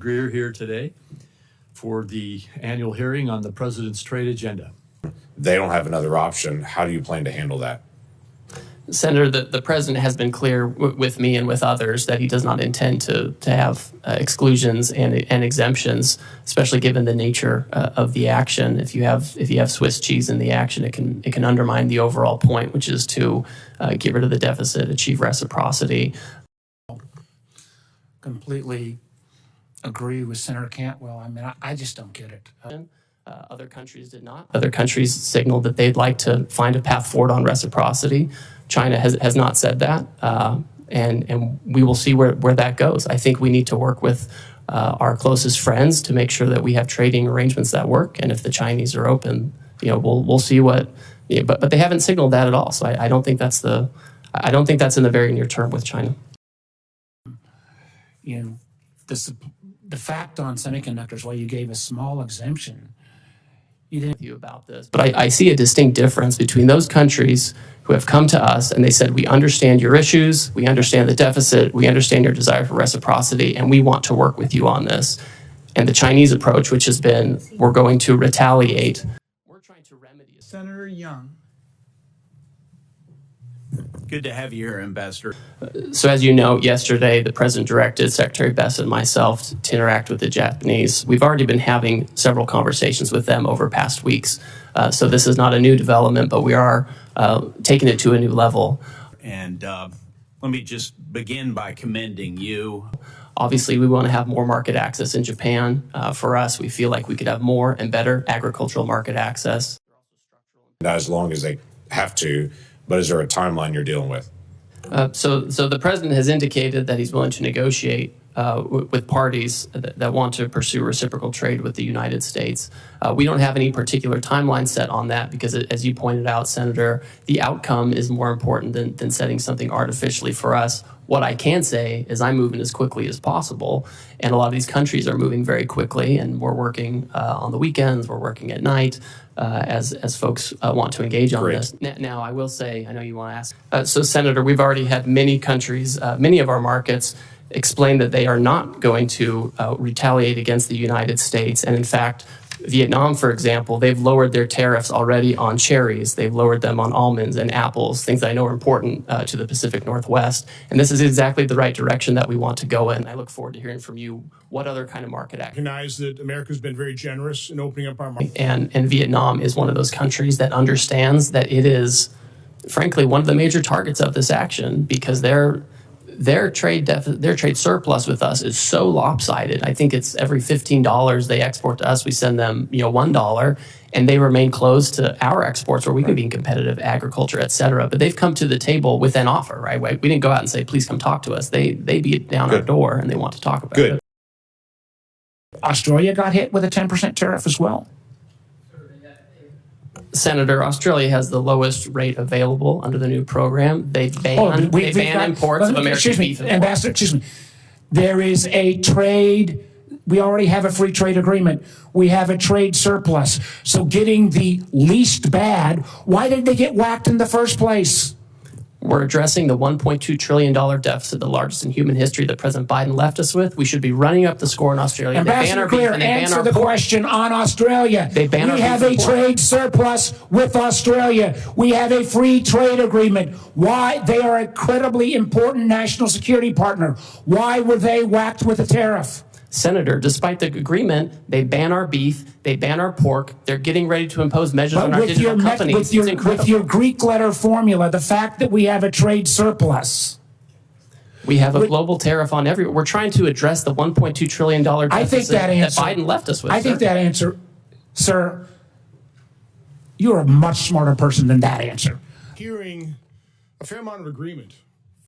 Greer here today for the annual hearing on the President's trade agenda. They don't have another option. How do you plan to handle that? Senator, the President has been clear with me and with others that he does not intend to have exclusions and exemptions, especially given the nature of the action. If you have Swiss cheese in the action, it can undermine the overall point, which is to get rid of the deficit, achieve reciprocity. Completely agree with Senator Cantwell. I mean, I just don't get it. Other countries did not. Other countries signaled that they'd like to find a path forward on reciprocity. China has not said that, and we will see where that goes. I think we need to work with our closest friends to make sure that we have trading arrangements that work. And if the Chinese are open, we'll see what. But they haven't signaled that at all. So I don't think that's I don't think that's in the very near term with China. The fact on semiconductors, while you gave a small exemption, you didn't about this, but I see a distinct difference between those countries who have come to us and they said, we understand your issues, we understand the deficit, we understand your desire for reciprocity, and we want to work with you on this. And the Chinese approach, which has been, we're going to retaliate. We're trying to remedy it. Senator Young. Good to have you here, Ambassador. So as you know, yesterday, the President directed Secretary Bess and myself to interact with the Japanese. We've already been having several conversations with them over past weeks. So this is not a new development, but we are taking it to a new level. And let me just begin by commending you. Obviously, we want to have more market access in Japan. For us, we feel like we could have more and better agricultural market access. Not as long as they have to, but is there a timeline you're dealing with? So the President has indicated that he's willing to negotiate with parties that want to pursue reciprocal trade with the United States. We don't have any particular timeline set on that because, as you pointed out, Senator, the outcome is more important than setting something artificially for us. What I can say is I'm moving as quickly as possible, and a lot of these countries are moving very quickly, and we're working on the weekends, we're working at night, as folks want to engage on this. Now, I will say, I know you want to ask. So, Senator, we've already had many countries, many of our markets, explain that they are not going to retaliate against the United States. And in fact, Vietnam, for example, they've lowered their tariffs already on cherries. They've lowered them on almonds and apples, things I know are important to the Pacific Northwest. And this is exactly the right direction that we want to go in. I look forward to hearing from you what other kind of market action. Recognize that America's been very generous in opening up our market. And Vietnam is one of those countries that understands that it is, frankly, one of the major targets of this action because their trade surplus with us is so lopsided. I think it's every $15 they export to us, we send them $1, and they remain closed to our exports where we can be competitive, agriculture, et cetera. But they've come to the table with an offer, right? We didn't go out and say, please come talk to us. They beat down our door and they want to talk about it. Australia got hit with a 10% tariff as well. Senator, Australia has the lowest rate available under the new program. They ban imports of American beef. Ambassador, excuse me. There is a trade. We already have a free trade agreement. We have a trade surplus. So getting the least bad, why did they get whacked in the first place? We're addressing the $1.2 trillion deficit, the largest in human history that President Biden left us with. We should be running up the score in Australia. Ambassador Greer, answer the question on Australia. We have a trade surplus with Australia. We have a free trade agreement. Why? They are a incredibly important national security partner. Why were they whacked with a tariff? Senator, despite the agreement, they ban our beef, they ban our pork, they're getting ready to impose measures on our digital companies. With your Greek letter formula, the fact that we have a trade surplus. We have a global tariff on everyone. We're trying to address the $1.2 trillion deficit that Biden left us with. I think that answer, sir, you're a much smarter person than that answer. Hearing a fair amount of agreement